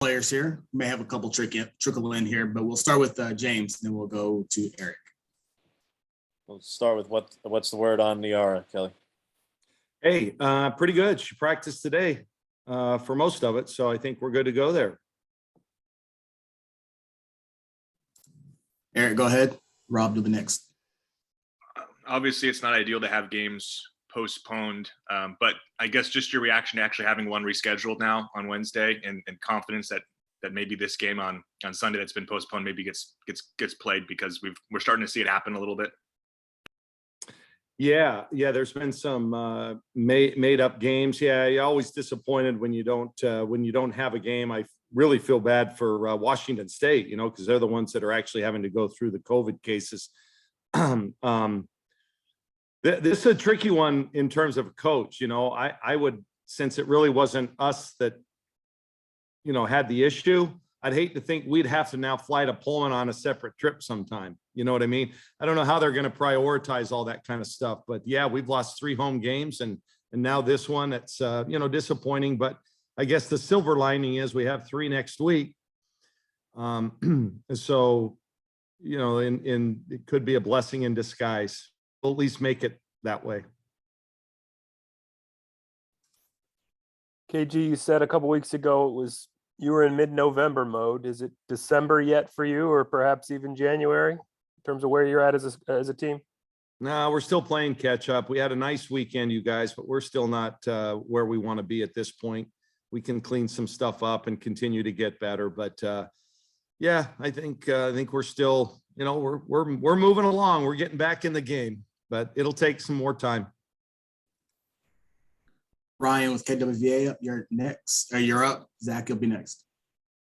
players here. We may have a couple trickle in here, but we'll start with James, and then we'll go to Eric. We'll start with what's the word on Nyara, Kelly? Hey, pretty good. She practiced today for most of it, so I think we're good to go there. Eric, go ahead. Rob, do the next. Obviously, it's not ideal to have games postponed, but I guess just your reaction to actually having one rescheduled now on Wednesday, and confidence that maybe this game on Sunday that's been postponed maybe gets played, because we're starting to see it happen a little bit. Yeah, there's been some made up games. Yeah, you're always disappointed when you don't have a game. I really feel bad for Washington State, because they're the ones that are actually having to go through the COVID cases. This is a tricky one in terms of a coach. I would, since it really wasn't us that had the issue, I'd hate to think we'd have to now fly to Pullman on a separate trip sometime. You know what I mean? I don't know how they're going to prioritize all that kind of stuff, but yeah, we've lost 3 home games, and now this one, it's disappointing, but I guess the silver lining is we have 3 next week. So, it could be a blessing in disguise. We'll at least make it that way. KG, you said a couple weeks ago you were in mid-November mode. Is it December yet for you, or perhaps even January, in terms of where you're at as a team? No, we're still playing catch up. We had a nice weekend, you guys, but we're still not where we want to be at this point. We can clean some stuff up and continue to get better, but yeah, I think we're still, we're moving along. We're getting back in the game, but it'll take some more time. Ryan with KWVA, you're next. You're up. Zach, you'll be next.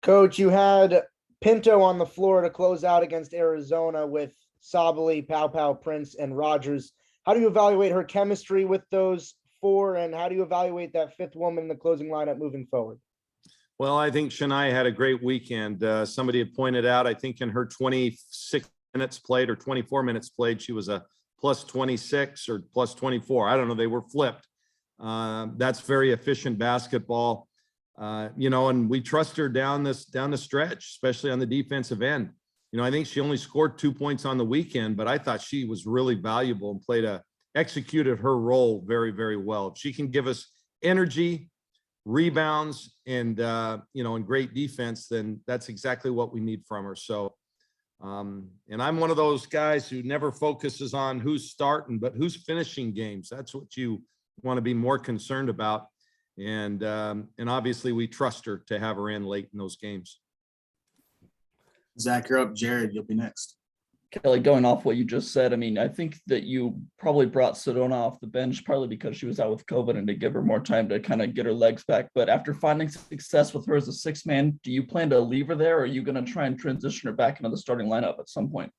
Coach, you had Pinto on the floor to close out against Arizona with Sabally, Paopao, Prince, and Rogers. How do you evaluate her chemistry with those 4, and how do you evaluate that 5th woman in the closing lineup moving forward? Well, I think Shania had a great weekend. Somebody had pointed out, I think in her 26 minutes played or 24 minutes played, she was a plus 26 or plus 24. I don't know. They were flipped. That's very efficient basketball, and we trust her down the stretch, especially on the defensive end. I think she only scored 2 points on the weekend, but I thought she was really valuable and executed her role very, very well. If she can give us energy, rebounds, and and great defense, then that's exactly what we need from her. So, and I'm one of those guys who never focuses on who's starting, but who's finishing games. That's what you want to be more concerned about. And obviously we trust her to have her in late in those games. Zach, you're up. Jared, you'll be next. Kelly, going off what you just said, I think that you probably brought Sedona off the bench partly because she was out with COVID and to give her more time to kind of get her legs back. But after finding success with her as a 6th man, do you plan to leave her there, or are you going to try and transition her back into the starting lineup at some point?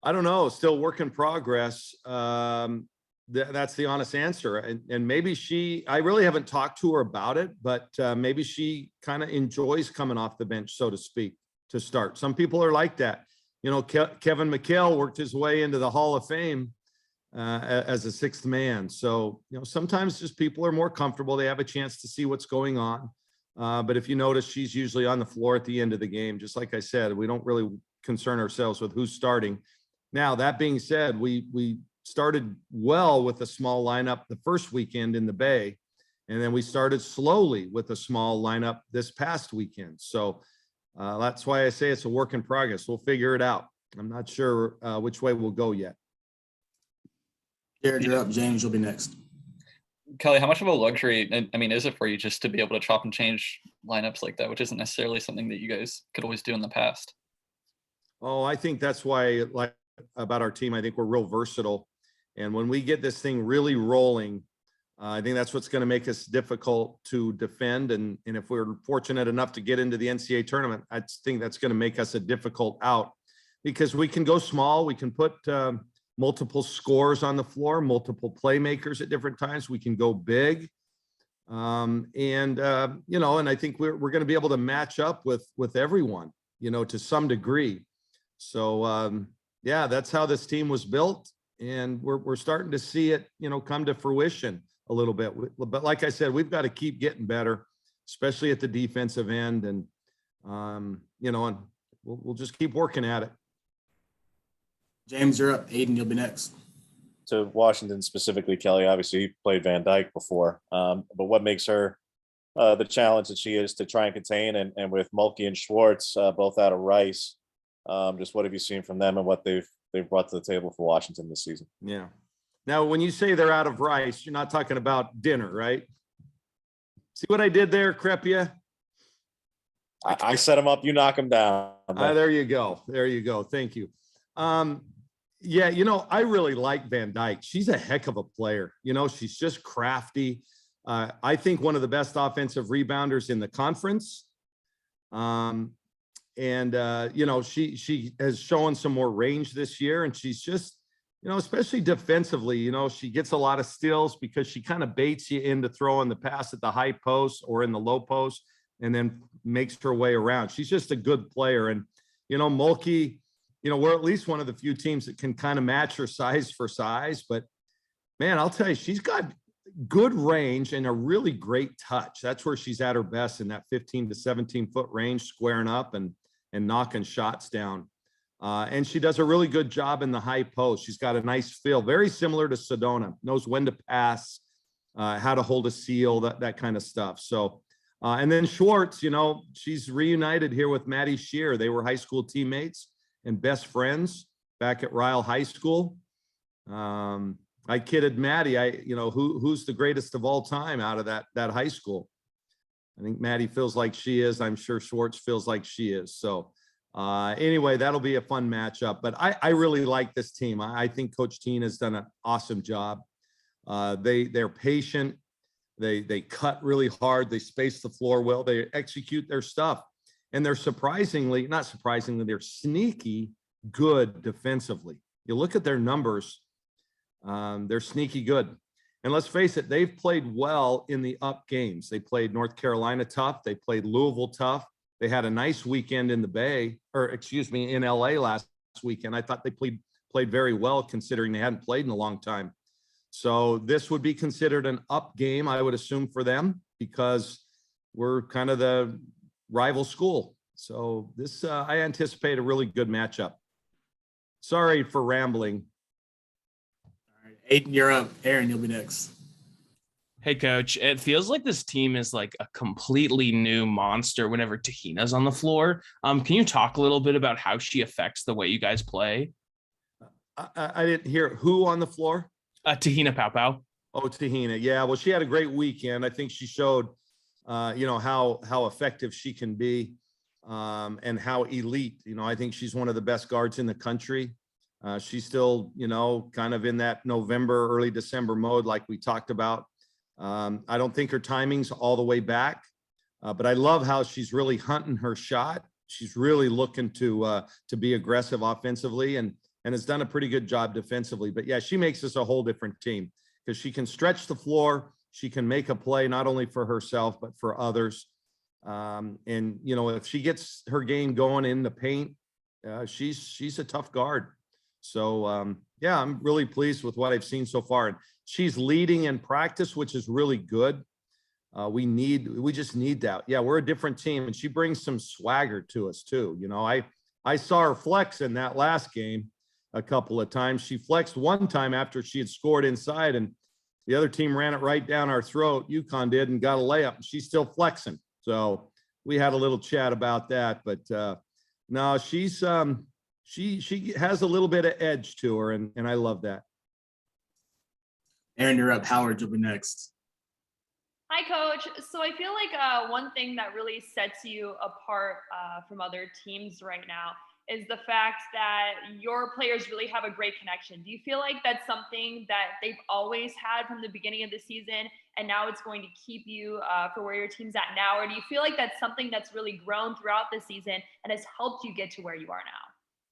I don't know. Still work in progress. That's the honest answer. And maybe I really haven't talked to her about it, but maybe she kind of enjoys coming off the bench, so to speak, to start. Some people are like that. Kevin McHale worked his way into the Hall of Fame as a 6th man. So, sometimes just people are more comfortable. They have a chance to see what's going on. But if you notice, she's usually on the floor at the end of the game. Just like I said, we don't really concern ourselves with who's starting. Now, that being said, we started well with a small lineup the first weekend in the Bay, and then we started slowly with a small lineup this past weekend. So that's why I say it's a work in progress. We'll figure it out. I'm not sure which way we'll go yet. Jared, you're up. James, you'll be next. Kelly, how much of a luxury, is it for you just to be able to chop and change lineups like that, which isn't necessarily something that you guys could always do in the past? Oh, I think that's why, like about our team, I think we're real versatile. And when we get this thing really rolling, I think that's what's going to make us difficult to defend. And if we're fortunate enough to get into the NCAA tournament, I think that's going to make us a difficult out, because we can go small. We can put multiple scores on the floor, multiple playmakers at different times. We can go big. And I think we're going to be able to match up with everyone, to some degree. So, yeah, that's how this team was built. And we're starting to see it, come to fruition a little bit. But like I said, we've got to keep getting better. especially at the defensive end. And, you know, and we'll just keep working at it. James, you're up. Aiden, you'll be next. To Washington specifically, Kelly, obviously he played Van Dyke before, but what makes her the challenge that she is to try and contain, and with Mulkey and Schwartz both out of Rice, just what have you seen from them and what they've brought to the table for Washington this season? Yeah. Now, when you say they're out of Rice, you're not talking about dinner, right? See what I did there, Crepia? I set them up, you knock them down. There you go. There you go. Thank you. Yeah, you know, I really like Van Dyke. She's a heck of a player. You know, she's just crafty. I think one of the best offensive rebounders in the conference. You know, she has shown some more range this year, and she's just, you know, especially defensively, you know, she gets a lot of steals because she kind of baits you into throwing the pass at the high post or in the low post and then makes her way around. She's just a good player. And, you know, Mulkey, you know, we're at least one of the few teams that can kind of match her size for size. But, man, I'll tell you, she's got good range and a really great touch. That's where she's at her best, in that 15 to 17-foot range, squaring up and knocking shots down. And she does a really good job in the high post. She's got a nice feel, very similar to Sedona, knows when to pass, how to hold a seal, that kind of stuff. So, and then Schwartz, you know, she's reunited here with Maddie Shear. They were high school teammates and best friends back at Ryle High School. I kidded Maddie, you know, who's the greatest of all time out of that high school? I think Maddie feels like she is. I'm sure Schwartz feels like she is. So anyway, that'll be a fun matchup. But I really like this team. I think Coach Teen has done an awesome job. They're patient. They cut really hard. They space the floor well. They execute their stuff. And they're not surprisingly, they're sneaky good defensively. You look at their numbers, they're sneaky good. And let's face it, they've played well in the up games. They played North Carolina tough. They played Louisville tough. They had a nice weekend in the Bay, in LA last weekend. I thought they played very well considering they hadn't played in a long time. So this would be considered an up game, I would assume, for them, because we're kind of the rival school. So this, I anticipate a really good matchup. Sorry for rambling. All right, Aiden, you're up. Aaron, you'll be next. Hey, Coach, it feels like this team is like a completely new monster whenever Tahina's on the floor. Can you talk a little bit about how she affects the way you guys play? I didn't hear who on the floor. Tahina Paopao. Oh, Tahina. Yeah, well, she had a great weekend. I think she showed, you know, how effective she can be, and how elite. You know, I think she's one of the best guards in the country. She's still, you know, kind of in that November, early December mode, like we talked about. I don't think her timing's all the way back, but I love how she's really hunting her shot. She's really looking to be aggressive offensively, and has done a pretty good job defensively. But yeah, she makes us a whole different team because she can stretch the floor. She can make a play not only for herself, but for others. And, you know, if she gets her game going in the paint, she's a tough guard. So, yeah, I'm really pleased with what I've seen so far. And she's leading in practice, which is really good. We just need that. Yeah, we're a different team, and she brings some swagger to us too. You know, I saw her flex in that last game a couple of times. She flexed one time after she had scored inside, and the other team ran it right down our throat. UConn did, and got a layup, and she's still flexing. So we had a little chat about that, but no, she's she has a little bit of edge to her, and I love that. Aaron, you're up. Howard, you'll be next. Hi, Coach. So I feel like one thing that really sets you apart from other teams right now is the fact that your players really have a great connection. Do you feel like that's something that they've always had from the beginning of the season, and now it's going to keep you for where your team's at now? Or do you feel like that's something that's really grown throughout the season and has helped you get to where you are now?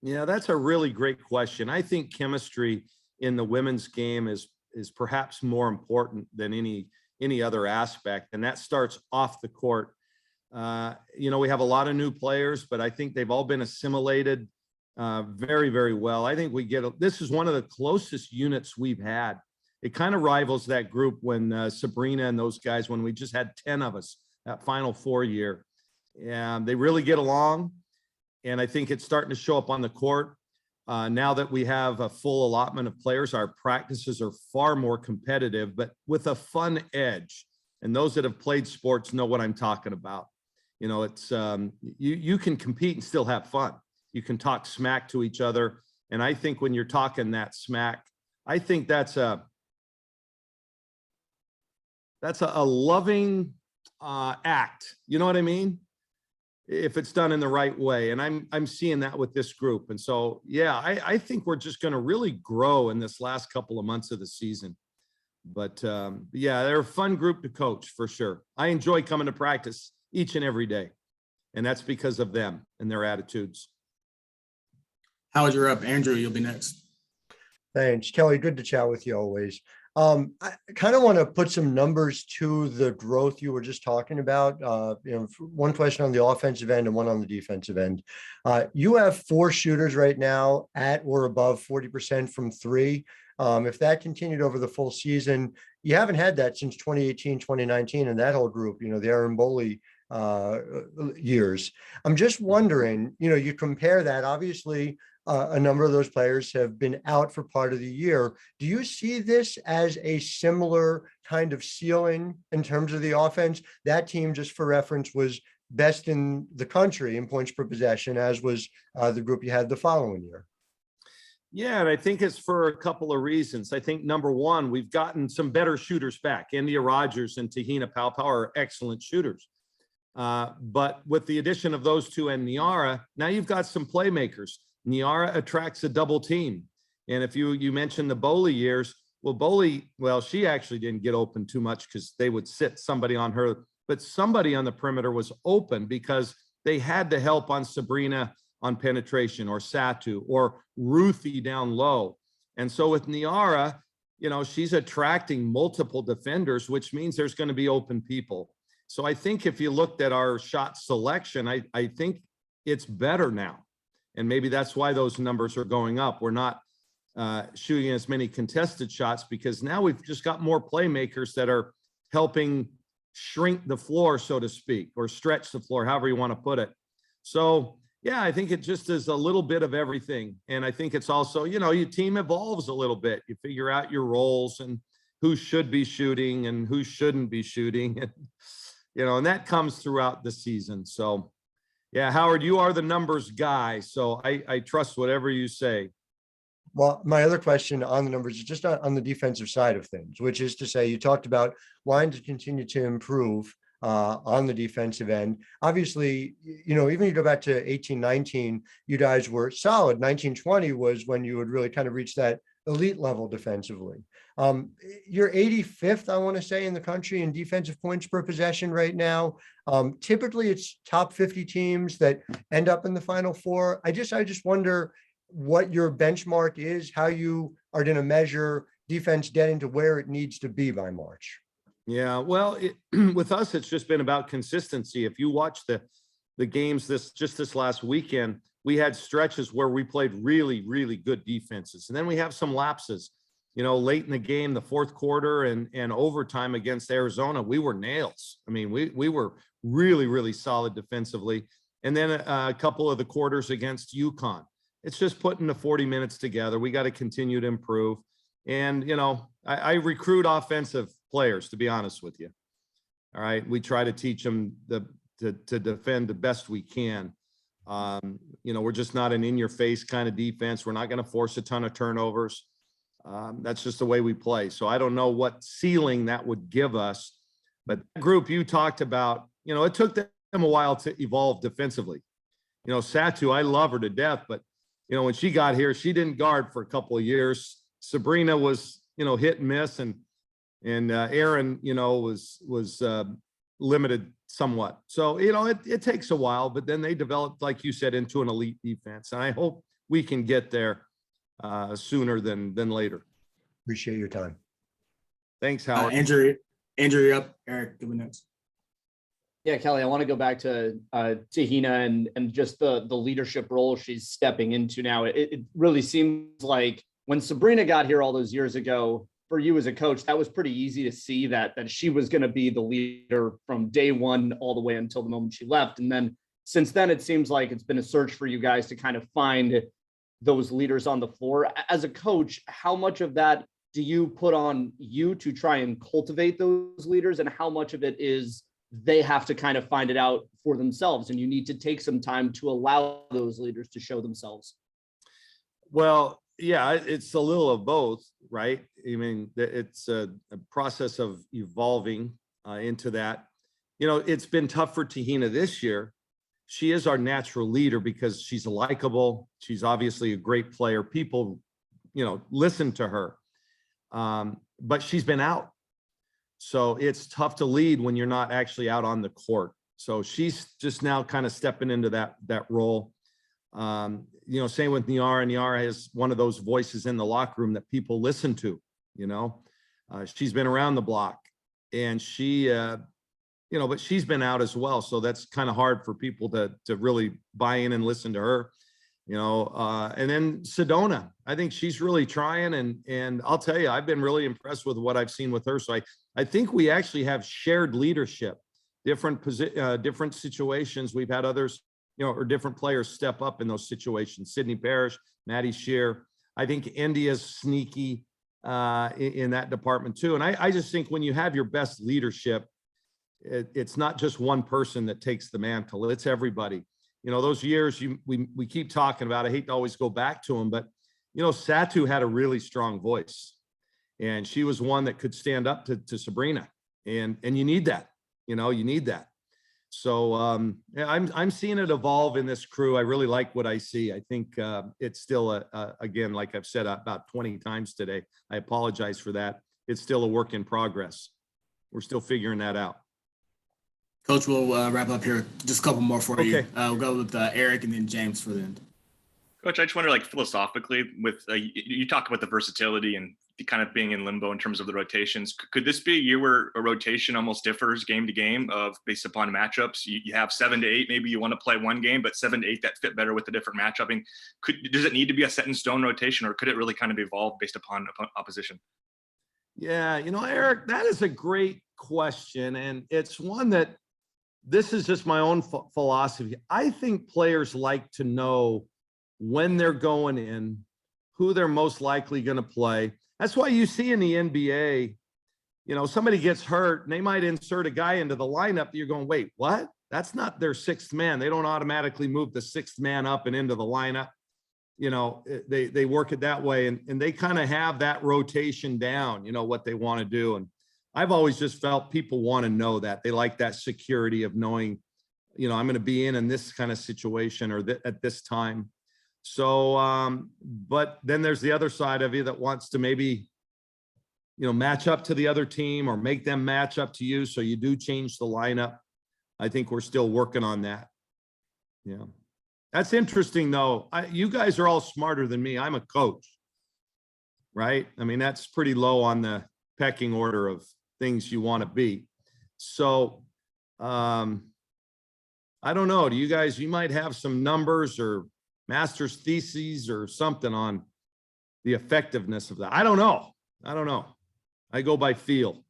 Yeah, that's a really great question. I think chemistry in the women's game is perhaps more important than any other aspect, and that starts off the court. You know, we have a lot of new players, but I think they've all been assimilated very, very well. I think this is one of the closest units we've had. It kind of rivals that group when Sabrina and those guys, when we just had 10 of us that Final Four year. And they really get along. And I think it's starting to show up on the court. Now that we have a full allotment of players, our practices are far more competitive, but with a fun edge. And those that have played sports know what I'm talking about. You know, it's you can compete and still have fun. You can talk smack to each other. And I think when you're talking that smack, I think that's a loving act. You know what I mean? If it's done in the right way. And I'm seeing that with this group. And so, yeah, I think we're just going to really grow in this last couple of months of the season. But yeah, they're a fun group to coach for sure. I enjoy coming to practice each and every day. And that's because of them and their attitudes. Howard, you're up. Andrew, you'll be next. Thanks, Kelly. Good to chat with you always. I kind of want to put some numbers to the growth you were just talking about. One question on the offensive end and one on the defensive end. You have 4 shooters right now at or above 40% from 3. If that continued over the full season, you haven't had that since 2018, 2019, and that whole group, the Aaron Boley years. I'm just wondering, you compare that, obviously, a number of those players have been out for part of the year. Do you see this as a similar kind of ceiling in terms of the offense? That team, just for reference, was best in the country in points per possession, as was the group you had the following year. Yeah, and I think it's for a couple of reasons. I think number one, we've gotten some better shooters back. India Rogers and Tahina Paopao are excellent shooters. But with the addition of those two and Nyara, now you've got some playmakers. Nyara attracts a double team. And if you mentioned the Boley years, she actually didn't get open too much because they would sit somebody on her, but somebody on the perimeter was open because they had to help on Sabrina on penetration, or Satu, or Ruthie down low. And so with Nyara, she's attracting multiple defenders, which means there's going to be open people. So I think if you looked at our shot selection, I think it's better now. And maybe that's why those numbers are going up. We're not shooting as many contested shots because now we've just got more playmakers that are helping shrink the floor, so to speak, or stretch the floor, however you want to put it. So, yeah, I think it just is a little bbit of everything. And I think it's also, your team evolves a little bit. You figure out your roles and who should be shooting and who shouldn't be shooting. And, and that comes throughout the season. So, yeah, Howard, you are the numbers guy, so I trust whatever you say. Well, my other question on the numbers is just on the defensive side of things, which is to say, you talked about wanting to continue to improve on the defensive end. Obviously, even you go back to 18-19, you guys were solid. 19-20 was when you would really kind of reach that elite level defensively. You're 85th, I want to say, in the country in defensive points per possession right now. Typically, it's top 50 teams that end up in the Final Four. I just wonder what your benchmark is, how you are going to measure defense getting to where it needs to be by March. Yeah, well, with us, it's just been about consistency. If you watch the games this last weekend, we had stretches where we played really, really good defenses. And then we have some lapses. Late in the game, the fourth quarter and overtime against Arizona, we were nails. I mean, we were really, really solid defensively. And then a couple of the quarters against UConn. It's just putting the 40 minutes together. We got to continue to improve. And, I recruit offensive players, to be honest with you. All right. We try to teach them to defend the best we can. We're just not an in-your-face kind of defense. We're not going to force a ton of turnovers. That's just the way we play. So I don't know what ceiling that would give us. But the group you talked about, it took them a while to evolve defensively. Satu, I love her to death, but, when she got here, she didn't guard for a couple of years. Sabrina was, hit and miss, and Aaron, was limited somewhat. So, it takes a while, but then they developed, like you said, into an elite defense. And I hope we can get there sooner than later. Appreciate your time. Thanks, Howard. Andrew, you're up. Eric, give me next. Yeah, Kelly, I want to go back to Tahina and just the leadership role she's stepping into now. It really seems like when Sabrina got here all those years ago, for you as a coach, that was pretty easy to see that she was going to be the leader from day one all the way until the moment she left. And then since then, it seems like it's been a search for you guys to kind of find those leaders on the floor. As a coach, how much of that do you put on you to try and cultivate those leaders, and how much of it is they have to kind of find it out for themselves and you need to take some time to allow those leaders to show themselves? Well, yeah, it's a little of both, right? I mean, it's a process of evolving into that. You know, it's been tough for Tahina this year. She is our natural leader because she's likable. She's obviously a great player. People, you know, listen to her. But she's been out. So it's tough to lead when you're not actually out on the court. So she's just now kind of stepping into that role. You know, same with Nyara. Nyara is one of those voices in the locker room that people listen to, you know. She's been around the block, and she, you know, but she's been out as well. So that's kind of hard for people to really buy in and listen to her, you know. And then Sedona, I think she's really trying. And I'll tell you, I've been really impressed with what I've seen with her. So I think we actually have shared leadership, different situations. We've had others, you know, or different players step up in those situations. Sydney Parrish, Maddie Shear. I think India's sneaky in that department too. And I just think when you have your best leadership, it's not just one person that takes the mantle. It's everybody. You know, those years we keep talking about, I hate to always go back to them, but, you know, Satu had a really strong voice, and she was one that could stand up to Sabrina. And you need that, you know, you need that. So yeah, I'm seeing it evolve in this crew. I really like what I see. I think it's still again, like I've said about 20 times today, I apologize for that. It's still a work in progress. We're still figuring that out. Coach, we'll wrap up here. Just a couple more for you. Okay. We'll go with Eric and then James for the end. Coach, I just wonder, like, philosophically, with you talk about the versatility and kind of being in limbo in terms of the rotations. Could this be a year where a rotation almost differs game to game based upon matchups? You have 7 to 8, maybe you want to play one game, but 7 to 8 that fit better with the different matchup. I mean, does it need to be a set in stone rotation, or could it really kind of evolve based upon opposition? Yeah, you know, Eric, that is a great question. And it's one that, this is just my own philosophy. I think players like to know when they're going in, who they're most likely going to play. That's why you see in the NBA, you know, somebody gets hurt and they might insert a guy into the lineup. You're going, wait, what? That's not their sixth man. They don't automatically move the sixth man up and into the lineup. You know, they work it that way, and they kind of have that rotation down, you know, what they want to do. And I've always just felt people want to know that. They like that security of knowing, you know, I'm going to be in this kind of situation or at this time. So, but then there's the other side of you that wants to maybe, you know, match up to the other team or make them match up to you. So you do change the lineup. I think we're still working on that. Yeah. That's interesting though. You guys are all smarter than me. I'm a coach, right? I mean, that's pretty low on the pecking order of things you want to be. So, I don't know. Do you guys, you might have some numbers or master's theses or something on the effectiveness of that. I don't know. I go by feel.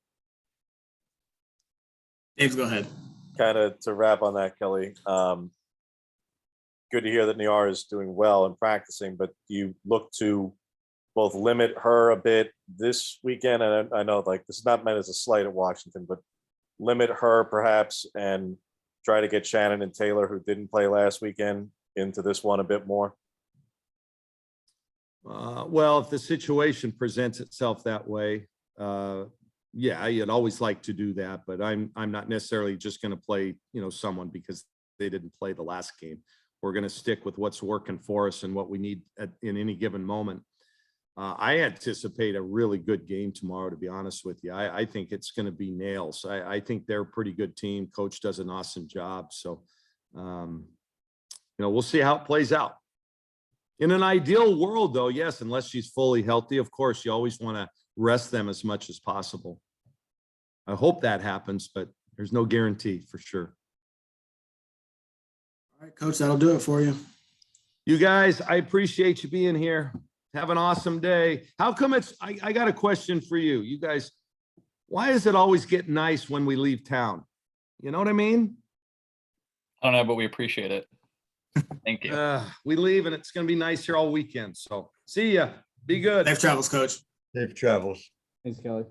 James, go ahead. Kind of to wrap on that, Kelly. Good to hear that Nyara is doing well and practicing, but you look to both limit her a bit this weekend, and I know, like, this is not meant as a slight at Washington, but limit her perhaps and try to get Shannon and Taylor, who didn't play last weekend, into this one a bit more? Well, if the situation presents itself that way, yeah, you'd always like to do that, but I'm not necessarily just going to play, you know, someone because they didn't play the last game. We're going to stick with what's working for us and what we need in any given moment. I anticipate a really good game tomorrow, to be honest with you. I think it's going to be nails. I think they're a pretty good team. Coach does an awesome job. So, you know, we'll see how it plays out. In an ideal world, though, yes, unless she's fully healthy, of course, you always want to rest them as much as possible. I hope that happens, but there's no guarantee for sure. All right, Coach, that'll do it for you. You guys, I appreciate you being here. Have an awesome day. How come I got a question for you. You guys, why does it always get nice when we leave town? You know what I mean? I don't know, but we appreciate it. Thank you. We leave and it's going to be nice here all weekend. So see ya. Be good. Safe travels, coach. Safe travels. Thanks, Kelly.